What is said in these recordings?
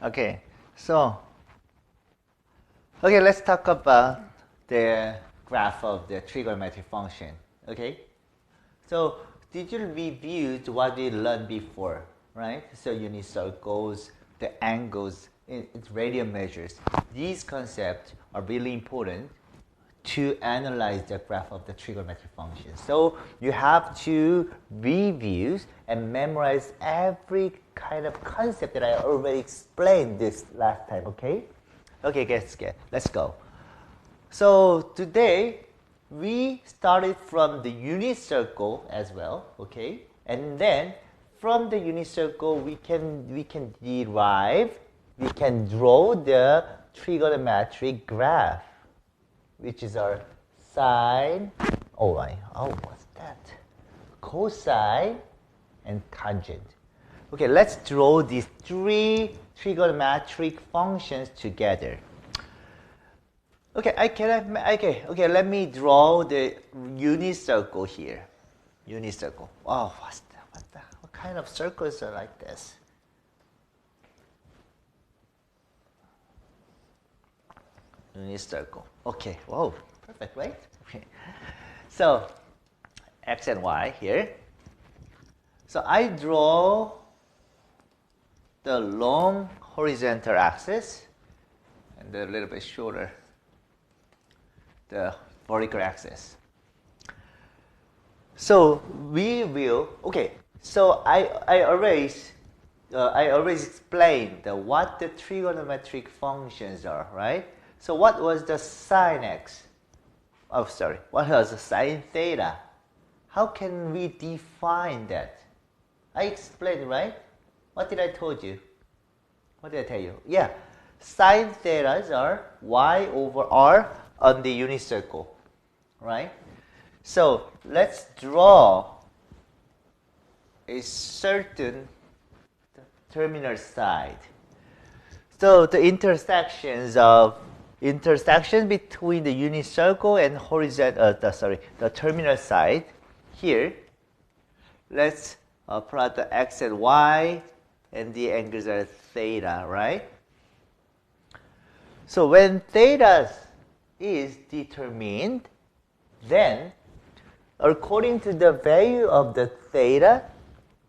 Okay, so, okay, let's talk about the graph of the trigonometric function. Okay, so did you review what we learned before, right? So unit circles, the angles, its radian measures. These concepts are really important to analyze the graph of the trigonometric function. So you have to review and memorize every kind of concept that I already explained this last time, okay? Okay, let's go. So today, we started from the unit circle as well, okay? And then from the unit circle, we can draw the trigonometric graph, which is our sine, what's that? Cosine and tangent. Okay, let's draw these three trigonometric functions together. Okay, let me draw the unit circle here. Unit circle. Oh, what's that? What kind of circles are like this? Unit circle. Okay, whoa, perfect, right? Okay. So, x and y here. So I draw the long horizontal axis and a little bit shorter the vertical axis. So we will, okay, so I already explained what the trigonometric functions are, right? So what was the sine x? What was the sine theta? How can we define that? I explained, right? What did I told you? What did I tell you? Yeah, sine thetas are y over r on the unit circle, right? So let's draw a certain terminal side. So the intersection between the unit circle and the terminal side here. Let's plot the x and y, and the angles are theta, right? So when theta is determined, then according to the value of the theta,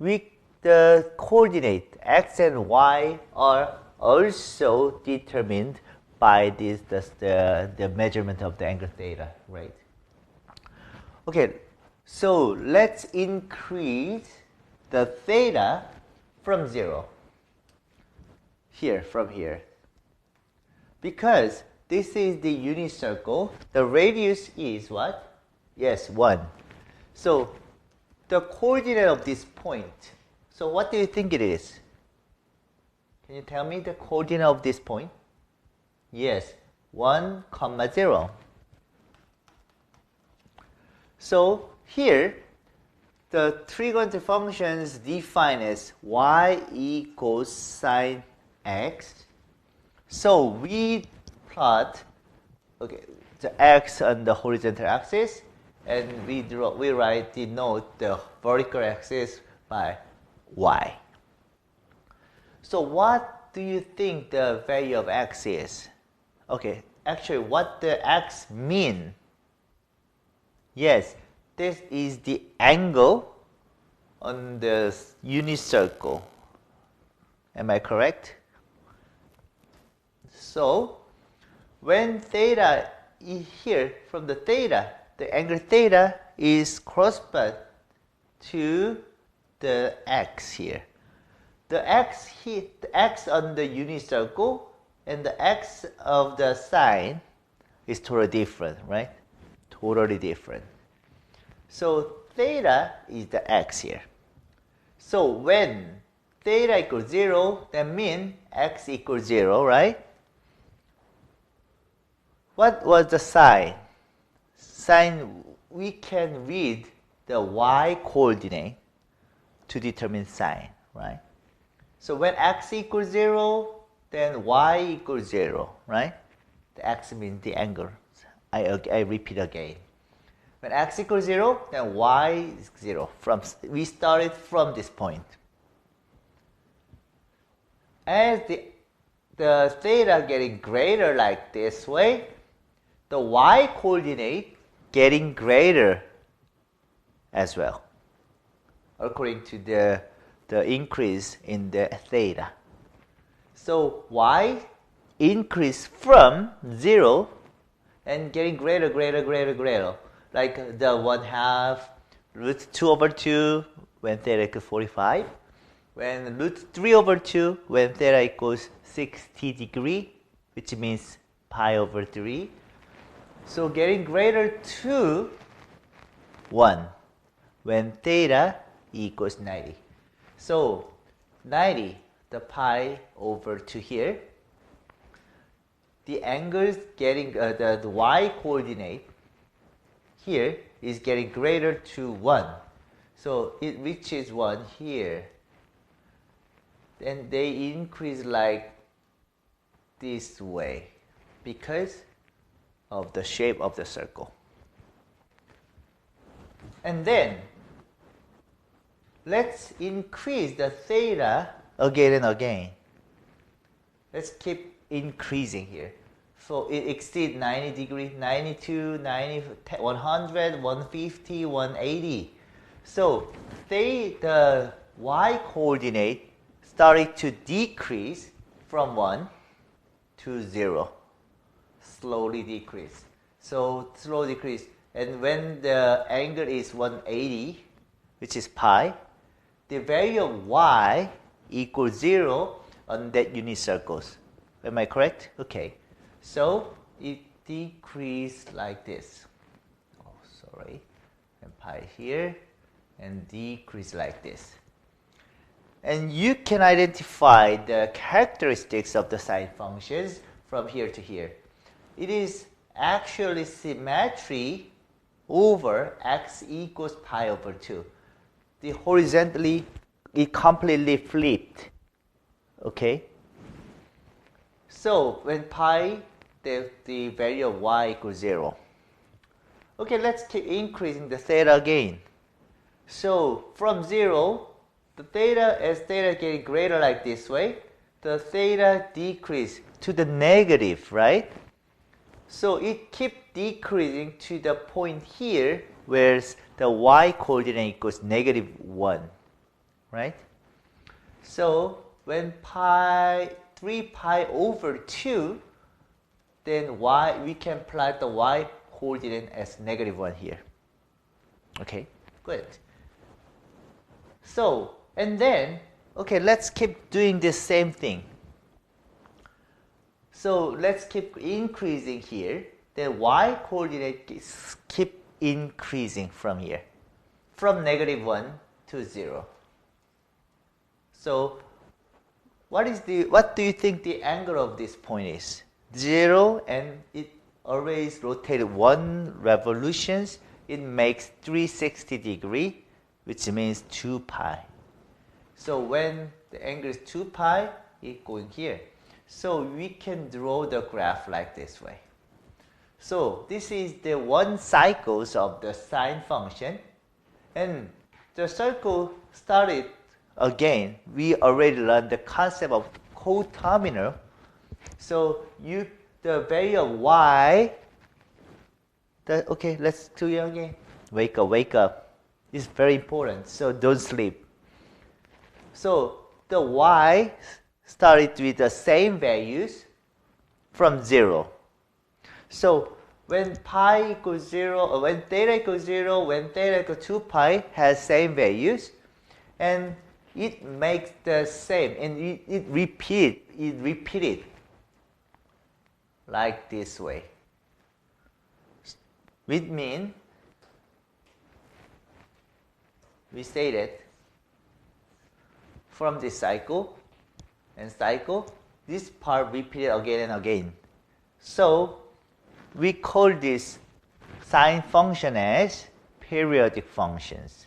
the coordinate x and y are also determined by the measurement of the angle theta, right? Okay, so let's increase the theta from 0 from here, because this is the unit circle. The radius is what? Yes, 1. So the coordinate of this point. So what do you think it is? Can you tell me the coordinate of this point? Yes, 1, 0. So here, the trigonometric functions defined as y equals sine x. So we plot the x on the horizontal axis, and we denote the vertical axis by y. So what do you think the value of x is? Okay, actually what the x mean? Yes, this is the angle on the unit circle. Am I correct? So when theta is here, from the theta, the angle theta is correspond to the x here. The x on the unit circle and the x of the sine is totally different, right? Totally different. So theta is the x here. So when theta equals 0, that means x equals 0, right? What was the sine? Sine, we can read the y coordinate to determine sine, right? So when x equals 0, then y equals 0, right? The x means the angle. I repeat again. When x equals 0, then y is 0. We started from this point. As the the theta getting greater like this way, the y coordinate getting greater as well, according to the increase in the theta. So y increase from 0 and getting greater, like the 1/2 root 2/2 when theta equals 45, when root 3/2 when theta equals 60 degree, which means pi/3. So getting greater to 1 when theta equals 90. So 90, the pi/2 here, the angles getting the y coordinate here is getting greater to 1. So it reaches 1 here. And they increase like this way because of the shape of the circle. And then let's increase the theta again and again. Let's keep increasing here. So it exceeds 90 degrees, 92, 90, 100, 150, 180. So the y coordinate started to decrease from 1 to 0. Slowly decrease. So slow decrease. And when the angle is 180, which is pi, the value of y equals 0 on that unit circles. Am I correct? Okay. So it decreased like this. Oh, sorry. And pi here, and decrease like this. And you can identify the characteristics of the sine functions from here to here. It is actually symmetry over x equals pi/2. The horizontally, it completely flipped. Okay? So when pi, the value of y equals 0. Okay, let's keep increasing the theta again. So from 0, the theta, as theta getting greater like this way, the theta decrease to the negative, right? So it keeps decreasing to the point here where the y coordinate equals -1, right? So when 3pi/2, then we can plot the y coordinate as -1 here. Okay, good. So, and then, okay, let's keep doing the same thing. So let's keep increasing here. The y coordinate keep increasing from here, from -1 to 0. So what do you think the angle of this point is? 0, and it always rotated 1 revolutions. It makes 360 degree, which means 2 pi. So when the angle is 2 pi, it's going here. So we can draw the graph like this way. So this is the 1 cycles of the sine function. And the circle started again. We already learned the concept of coterminal. So the value of y, okay, let's do it again. Wake up. It's very important, so don't sleep. So the y started with the same values from 0. So when pi equals 0, or when theta equals 0, when theta equals 2 pi has same values, and it makes the same, and it repeated like this way. Which means we stated from this cycle, this part repeated again and again. So we call this sine function as periodic functions.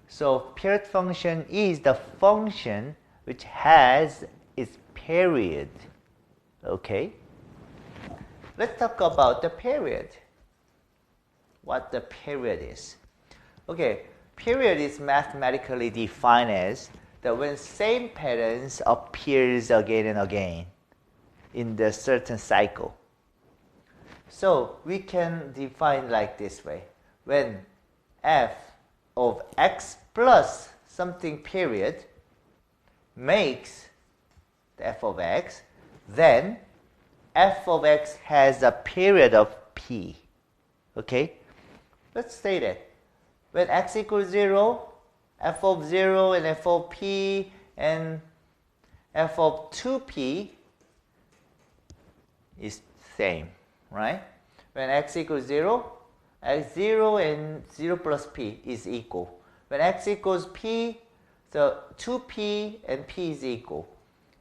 So periodic function is the function which has its period. Okay? Let's talk about the period. What the period is. Okay, period is mathematically defined as that when same patterns appears again and again. in the certain cycle. So we can define like this way. When f of x plus something period makes the f of x, then f of x has a period of p. Okay? Let's say that when x equals 0, f of 0 and f of p and f of 2p is same, right? When x equals 0, x0 and 0 plus p is equal. When x equals p, so 2p and p is equal.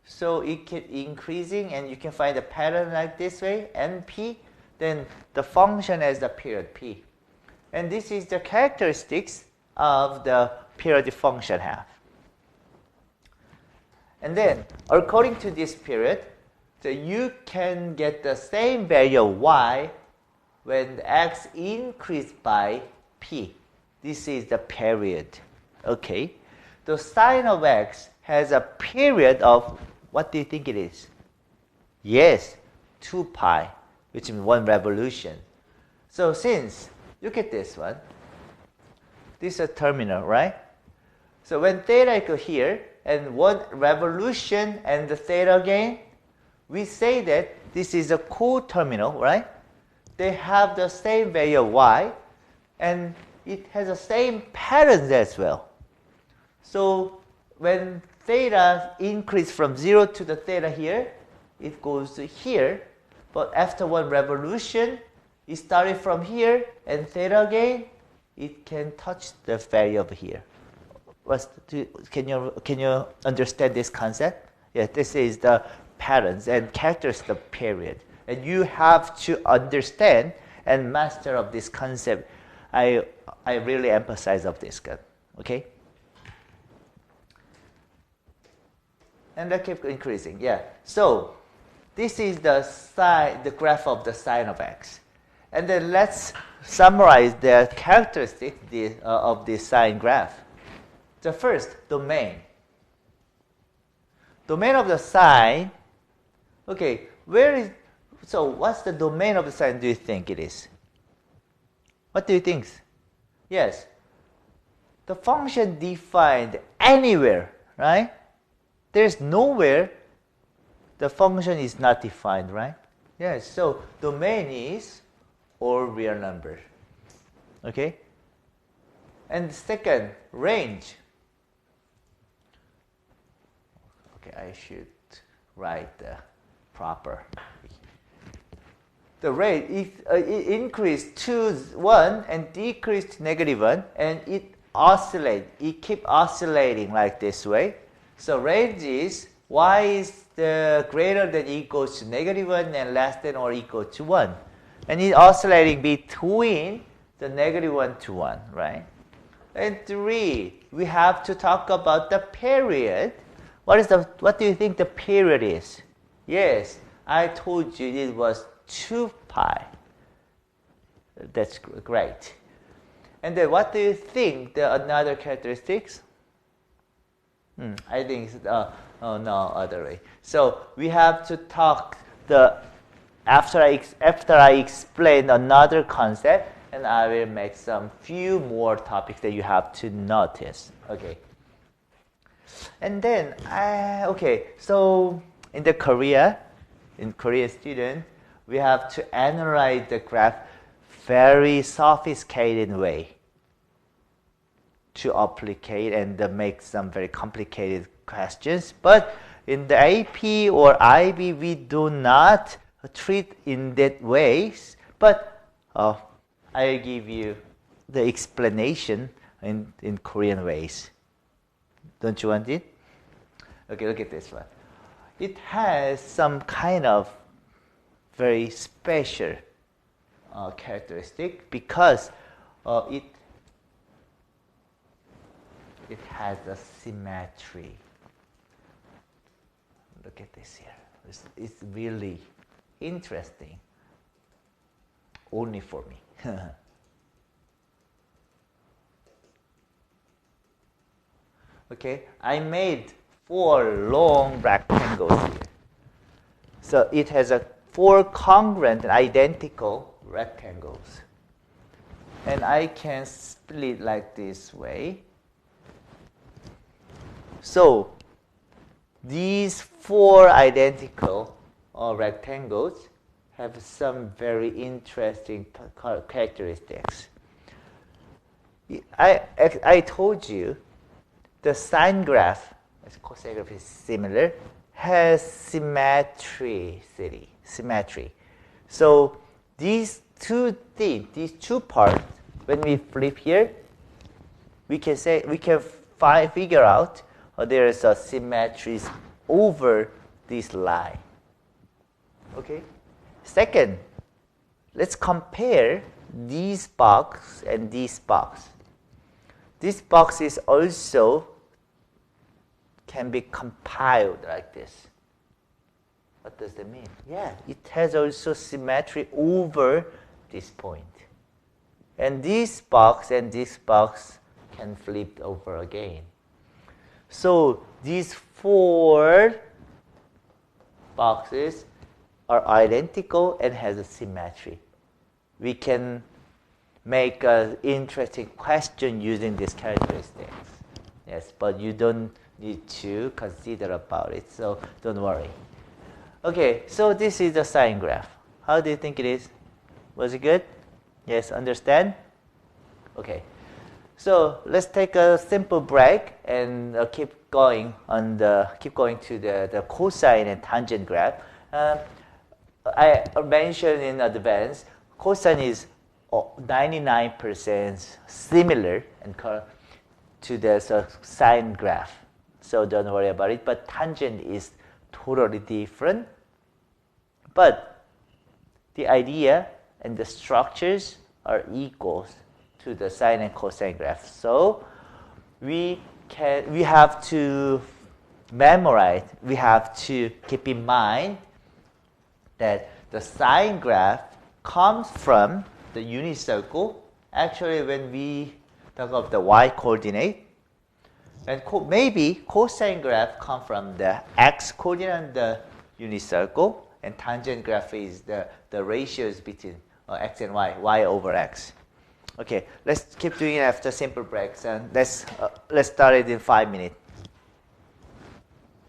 So it keeps increasing, and you can find a pattern like this way, np, then the function has the period p. And this is the characteristics of the periodic function have. And then, according to this period, so you can get the same value of y when x increased by p. This is the period. Okay? The sine of x has a period of, what do you think it is? Yes, 2 pi, which means 1 revolution. So since, look at this one. This is a terminal, right? So when theta equals here, and 1 revolution and the theta gain, we say that this is a co-terminal, right? They have the same value of y, and it has the same patterns as well. So when theta increase from 0 to the theta here, it goes to here. But after 1 revolution, it started from here, and theta gain, it can touch the value of here. Can you understand this concept? Yeah, this is the patterns and characteristics of period. And you have to understand and master of this concept. I really emphasize of this, okay? And that keeps increasing, yeah. So this is the graph of the sine of x. And then let's summarize the characteristics of this sine graph. The first, domain. Domain of the sine, okay, so what's the domain of the sine do you think it is? What do you think? Yes, the function defined anywhere, right? There's nowhere the function is not defined, right? Yes, so domain is all real numbers, okay? And second, range. Okay, I should write the proper. The rate it increased to 1 and decreased to -1, and it oscillates. It keeps oscillating like this way. So range is y is the greater than equals to -1 and less than or equal to 1. And it's oscillating between the -1 to 1, right? And 3, we have to talk about the period. What do you think the period is? Yes, I told you it was 2 pi. That's great. And then what do you think the another characteristics? I think it's, no, other way. So we have to talk after I explain another concept, and I will make some few more topics that you have to notice. Okay. And then so in Korea student, we have to analyze the graph very sophisticated way to applicate and make some very complicated questions. But in the AP or IB, we do not treat in that ways. But I'll give you the explanation in Korean ways. Don't you want it? Okay, look at this one. It has some kind of very special characteristic because it has a symmetry. Look at this here. It's really interesting. Only for me. Okay, I made 4 long rectangles here. So it has a 4 congruent and identical rectangles. And I can split like this way. So these 4 identical rectangles have some very interesting characteristics. I told you the sine graph, as cosine graph is similar, has symmetry. So these two things, these two parts, when we flip here, we can figure out there is a symmetry over this line. Okay. Second, let's compare these box and this box. This box is also can be compiled like this. What does that mean? Yeah, it has also symmetry over this point. And this box and this box can flip over again. So these 4 boxes are identical and has a symmetry. We can make an interesting question using these characteristics. Yes, but you don't need to consider about it, so don't worry. Okay, so this is the sine graph. How do you think it is? Was it good? Yes, understand? Okay. So let's take a simple break and keep going to the cosine and tangent graph. I mentioned in advance, cosine is 99% similar to the sine graph. So don't worry about it. But tangent is totally different. But the idea and the structures are equal to the sine and cosine graph. So we have to memorize, we have to keep in mind that the sine graph comes from the unit circle. Actually, when we talk of the y coordinate, and maybe cosine graph comes from the x coordinate and the unit circle, and tangent graph is the ratios between x and y over x. Okay, let's keep doing it after simple breaks, and let's start it in 5 minutes.